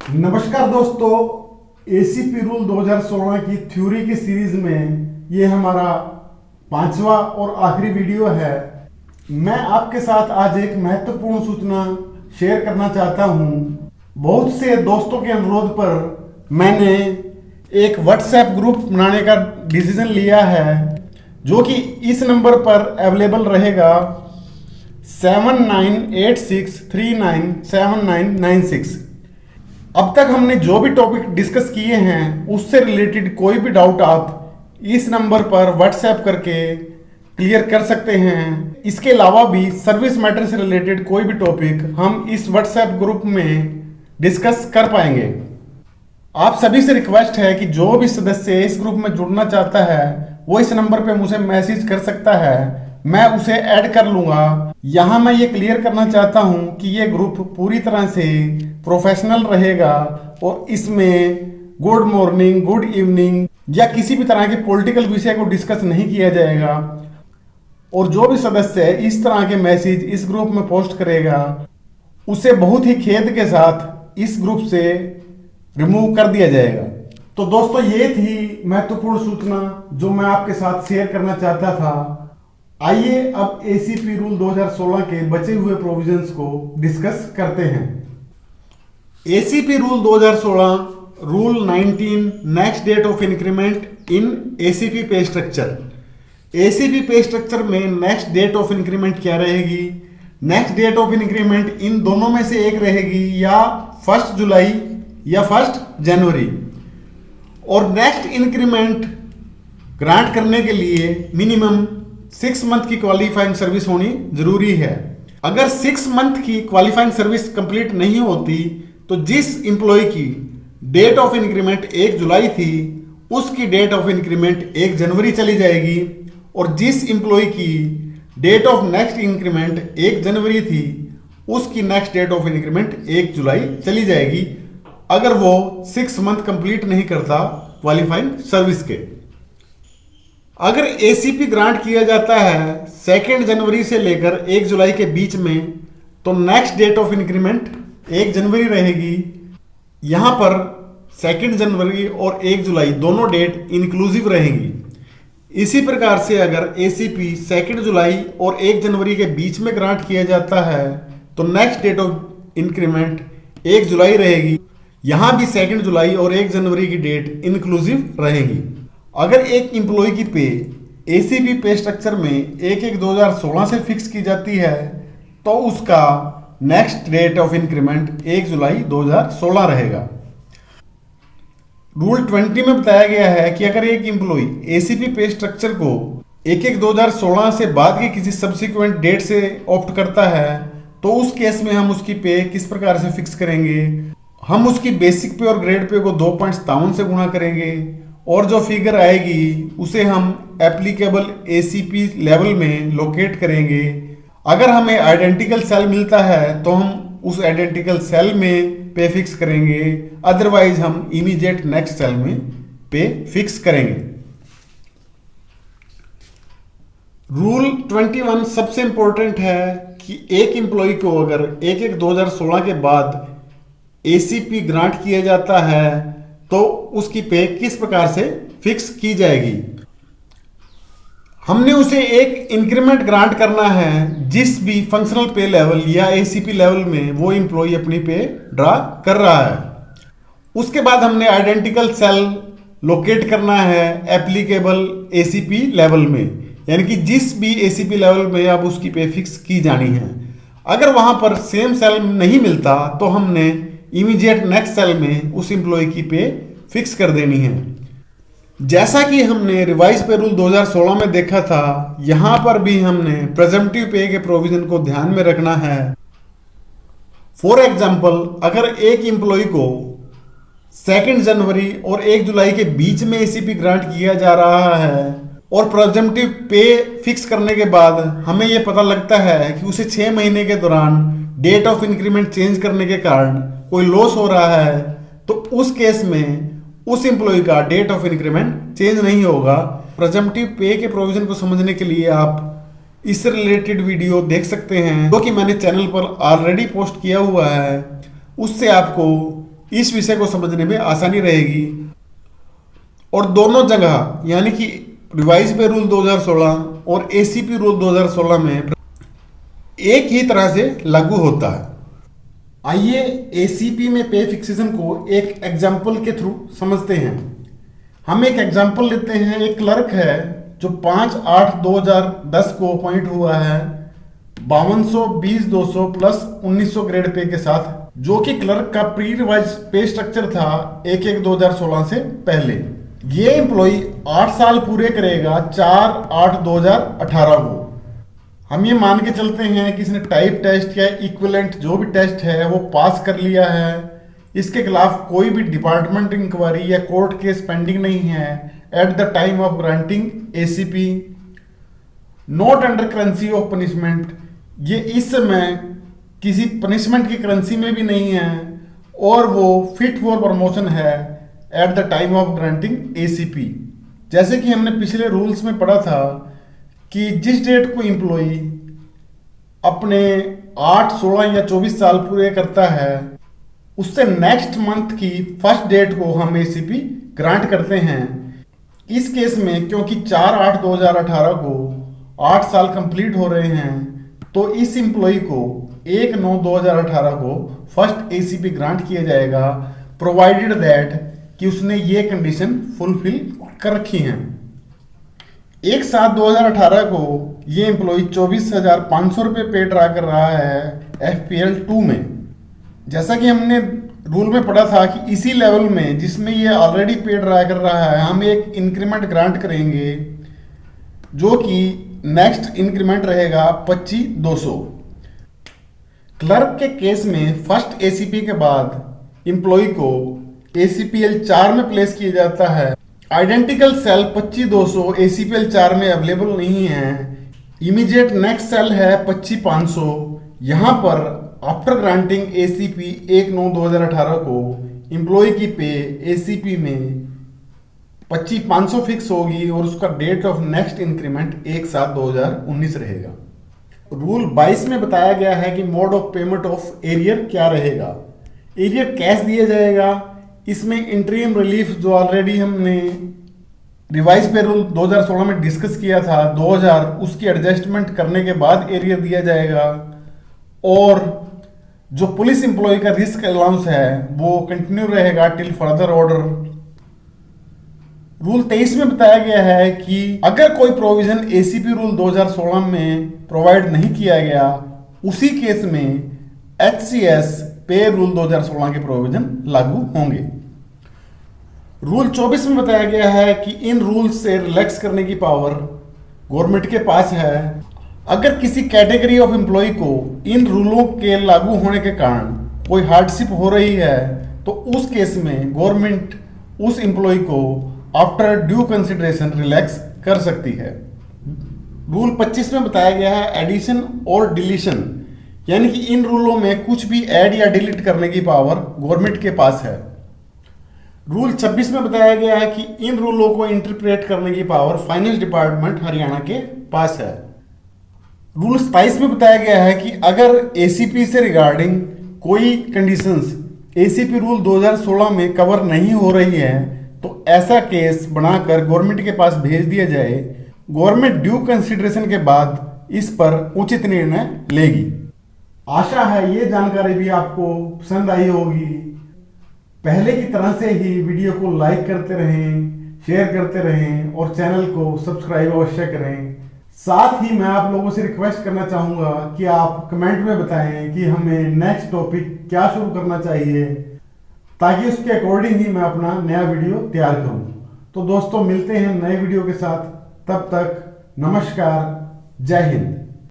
नमस्कार दोस्तों, ACP rule 2016 की थ्योरी की सीरीज में ये हमारा 5वां और आखिरी वीडियो है। मैं आपके साथ आज एक महत्वपूर्ण सूचना शेयर करना चाहता हूं। बहुत से दोस्तों के अनुरोध पर मैंने एक व्हाट्सएप ग्रुप बनाने का डिसीजन लिया है, जो कि इस नंबर पर अवेलेबल रहेगा 7986397996। अब तक हमने जो भी टॉपिक डिस्कस किए हैं उससे रिलेटेड कोई भी डाउट आप इस नंबर पर व्हाट्सएप करके क्लियर कर सकते हैं। इसके अलावा भी सर्विस मैटर से रिलेटेड कोई भी टॉपिक हम इस व्हाट्सएप ग्रुप में डिस्कस कर पाएंगे। आप सभी से रिक्वेस्ट है कि जो भी सदस्य इस ग्रुप में जुड़ना चाहता है वो इस नंबर पे मुझे मैसेज कर सकता है, मैं उसे ऐड कर लूंगा। यहाँ मैं ये क्लियर करना चाहता हूँ कि ये ग्रुप पूरी तरह से प्रोफेशनल रहेगा और इसमें गुड मॉर्निंग, गुड इवनिंग या किसी भी तरह के पॉलिटिकल विषय को डिस्कस नहीं किया जाएगा। और जो भी सदस्य इस तरह के मैसेज इस ग्रुप में पोस्ट करेगा उसे बहुत ही खेद के साथ इस ग्रुप से रिमूव कर दिया जाएगा। तो दोस्तों, ये थी महत्वपूर्ण सूचना जो मैं आपके साथ शेयर करना चाहता था। आइए अब एसीपी रूल 2016 के बचे हुए प्रोविजंस को डिस्कस करते हैं। ACP rule 2016 rule 19 next date of increment in ACP pay structure. ACP pay structure में नेक्स्ट डेट ऑफ इंक्रीमेंट क्या रहेगी? नेक्स्ट डेट ऑफ इंक्रीमेंट इन दोनों में से एक रहेगी, या 1 जुलाई या 1 जनवरी। और नेक्स्ट इंक्रीमेंट ग्रांट करने के लिए मिनिमम 6 मंथ की क्वालिफाइंग सर्विस होनी जरूरी है। अगर 6 मंथ की क्वालिफाइंग सर्विस कंप्लीट नहीं होती तो जिस इंप्लॉय की डेट ऑफ इंक्रीमेंट 1 जुलाई थी उसकी डेट ऑफ इंक्रीमेंट 1 जनवरी चली जाएगी, और जिस इंप्लॉय की डेट ऑफ नेक्स्ट इंक्रीमेंट 1 जनवरी थी उसकी नेक्स्ट डेट ऑफ इंक्रीमेंट 1 जुलाई चली जाएगी, अगर वो 6 मंथ कंप्लीट नहीं करता क्वालिफाइंग सर्विस के। अगर एसीपी ग्रांट किया जाता है 2 जनवरी से लेकर 1 जुलाई के बीच में, तो नेक्स्ट डेट ऑफ इंक्रीमेंट 1 जनवरी रहेगी। यहां पर 2 जनवरी और 1 जुलाई दोनों डेट इंक्लूसिव रहेंगी। इसी प्रकार से अगर एसीपी 2 जुलाई और 1 जनवरी के बीच में ग्रांट किया जाता है तो नेक्स्ट डेट ऑफ इंक्रीमेंट 1 जुलाई रहेगी। यहां भी 2 जुलाई और 1 जनवरी की डेट इंक्लूसिव रहेगी। अगर एक इंप्लॉय की पे एसीपी पे स्ट्रक्चर में 1/1/2016 से फिक्स की जाती है तो उसका नेक्स्ट डेट ऑफ इंक्रीमेंट 1 जुलाई 2016 रहेगा। रूल 20 में बताया गया है कि अगर एक इंप्लॉय एसीपी पे स्ट्रक्चर को 1/1/2016 से बाद की किसी सब्सिक्वेंट डेट से ऑप्ट करता है तो उस केस में हम उसकी पे किस प्रकार से फिक्स करेंगे? हम उसकी बेसिक पे और ग्रेड पे को 2.57 से गुणा करेंगे और जो फिगर आएगी उसे हम एप्लीकेबल एसीपी लेवल में लोकेट करेंगे। अगर हमें आइडेंटिकल सेल मिलता है तो हम उस आइडेंटिकल सेल में पे फिक्स करेंगे, अदरवाइज हम इमीडिएट नेक्स्ट सेल में पे फिक्स करेंगे। रूल 21 सबसे इंपॉर्टेंट है कि एक इंप्लॉय को अगर 1/1/2016 के बाद एसीपी ग्रांट किया जाता है तो उसकी पे किस प्रकार से फिक्स की जाएगी। हमने उसे एक इंक्रीमेंट ग्रांट करना है जिस भी फंक्शनल पे लेवल या एसीपी लेवल में वो इंप्लॉय अपनी पे ड्रा कर रहा है। उसके बाद हमने आइडेंटिकल सेल लोकेट करना है एप्लीकेबल एसीपी लेवल में, यानी कि जिस भी एसीपी लेवल में अब उसकी पे फिक्स की जानी है। अगर वहां पर सेम सेल नहीं मिलता तो हमने इमीडिएट नेक्स्ट सेल में उस इंप्लॉय की पे फिक्स कर देनी है। जैसा कि हमने रिवाइज पे रूल 2016 में देखा था, यहां पर भी हमने प्रेजम्पटिव पे के प्रोविजन को ध्यान में रखना है। फॉर एग्जाम्पल, अगर एक इंप्लॉय को 2 जनवरी और 1 जुलाई के बीच में एसीपी ग्रांट किया जा रहा है और प्रेजम्पटिव पे फिक्स करने के बाद हमें यह पता लगता है कि उसे 6 महीने के दौरान डेट ऑफ इंक्रीमेंट चेंज करने के कारण कोई लॉस हो रहा है, तो उस केस में उस इंप्लॉय का डेट ऑफ इंक्रीमेंट चेंज नहीं होगा। प्रेजम्पटिव पे के प्रोविजन को समझने के लिए आप इससे रिलेटेड वीडियो देख सकते हैं जो कि मैंने चैनल पर ऑलरेडी पोस्ट किया हुआ है। उससे आपको इस विषय को समझने में आसानी रहेगी। और दोनों जगह यानी कि रिवाइज पे रूल 2016 और एसीपी रूल 2016 में एक ही तरह से लागू होता है। आइए एसीपी में पे फिक्सेशन को एक एग्जाम्पल के थ्रू समझते हैं। हम एक एग्जाम्पल लेते हैं। एक क्लर्क है जो 5/8/2010 को अपॉइंट हुआ है 5200, 20,200 प्लस 1900 ग्रेड पे के साथ, जो कि क्लर्क का प्री रिवाइज पे स्ट्रक्चर था 1/1/2016 से पहले। ये एम्प्लॉय 8 साल पूरे करेगा 4/8/2018 को। हम ये मान के चलते हैं कि इसने टाइप टेस्ट या इक्विवेलेंट जो भी टेस्ट है वो पास कर लिया है। इसके खिलाफ कोई भी डिपार्टमेंट इंक्वायरी या कोर्ट केस पेंडिंग नहीं है at the time of granting ACP. Not under currency of punishment, ये इस समय किसी पनिशमेंट की करेंसी में भी नहीं है, और वो फिट फॉर प्रमोशन है at the time of granting ACP. जैसे कि हमने पिछले रूल्स में पढ़ा था कि जिस डेट को एम्प्लॉय अपने 8, 16 या 24 साल पूरे करता है उससे नेक्स्ट मंथ की फर्स्ट डेट को हम एसीपी ग्रांट करते हैं। इस केस में क्योंकि 4/8/2018 को 8 साल कंप्लीट हो रहे हैं, तो इस एम्प्लॉय को 1/9/2018 को फर्स्ट एसीपी ग्रांट किया जाएगा, प्रोवाइडेड दैट कि उसने ये कंडीशन फुलफिल कर रखी हैं। 1/7/2018 को ये एम्प्लॉय 24,500 रुपये पे ड्रा कर रहा है FPL 2 में। जैसा कि हमने रूल में पढ़ा था कि इसी लेवल में जिसमें ये ऑलरेडी पे ड्रा कर रहा है हम एक इंक्रीमेंट ग्रांट करेंगे, जो कि नेक्स्ट इंक्रीमेंट रहेगा 25,200। क्लर्क के केस में फर्स्ट एसीपी के बाद एम्प्लॉय को ACPL 4 में प्लेस किया जाता है। आइडेंटिकल सेल 25,200 ACPL 4 में अवेलेबल नहीं है। इमीडिएट नेक्स्ट सेल है 25,500। यहाँ पर आफ्टर ग्रांटिंग ACP 1/9/2018 को एम्प्लॉय की पे ACP में 25,500 फिक्स होगी और उसका डेट ऑफ नेक्स्ट इंक्रीमेंट 1/7/2019 रहेगा। रूल 22 में बताया गया है कि mode of payment of arrear क्या रहेगा। एरियर कैश दिया जाएगा। इसमें इंटरिम रिलीफ जो ऑलरेडी हमने रिवाइज पे रूल 2016 में डिस्कस किया था 2000, उसकी एडजस्टमेंट करने के बाद एरियर दिया जाएगा। और जो पुलिस एम्प्लॉय का रिस्क अलाउंस है वो कंटिन्यू रहेगा टिल फर्दर ऑर्डर। रूल 23 में बताया गया है कि अगर कोई प्रोविजन एसीपी रूल 2016 में प्रोवाइड नहीं किया गया, उसी केस में HCS पे रूल 2016 के प्रोविजन लागू होंगे। रूल 24 में बताया गया है कि इन रूल्स से रिलैक्स करने की पावर गवर्नमेंट के पास है। अगर किसी कैटेगरी ऑफ एम्प्लॉय को इन रूलों के लागू होने के कारण कोई हार्डशिप हो रही है तो उस केस में गवर्नमेंट उस एम्प्लॉय को आफ्टर ड्यू कंसिडरेशन रिलैक्स कर सकती है। रूल 25 में बताया गया है एडिशन और डिलीशन, यानी कि इन रूलों में कुछ भी ऐड या डिलीट करने की पावर गवर्नमेंट के पास है। रूल 26 में बताया गया है कि इन रूलों को इंटरप्रेट करने की पावर फाइनेंस डिपार्टमेंट हरियाणा के पास है। रूल 27 में बताया गया है कि अगर एसीपी से रिगार्डिंग कोई कंडीशंस एसीपी रूल 2016 में कवर नहीं हो रही है तो ऐसा केस बनाकर गवर्नमेंट के पास भेज दिया जाए। गवर्नमेंट ड्यू कंसिडरेशन के बाद इस पर उचित निर्णय लेगी। आशा है ये जानकारी भी आपको पसंद आई होगी। पहले की तरह से ही वीडियो को लाइक करते रहें, शेयर करते रहें और चैनल को सब्सक्राइब अवश्य करें। साथ ही मैं आप लोगों से रिक्वेस्ट करना चाहूँगा कि आप कमेंट में बताएं कि हमें नेक्स्ट टॉपिक क्या शुरू करना चाहिए, ताकि उसके अकॉर्डिंग ही मैं अपना नया वीडियो तैयार करूँ। तो दोस्तों मिलते हैं नए वीडियो के साथ, तब तक नमस्कार, जय हिंद।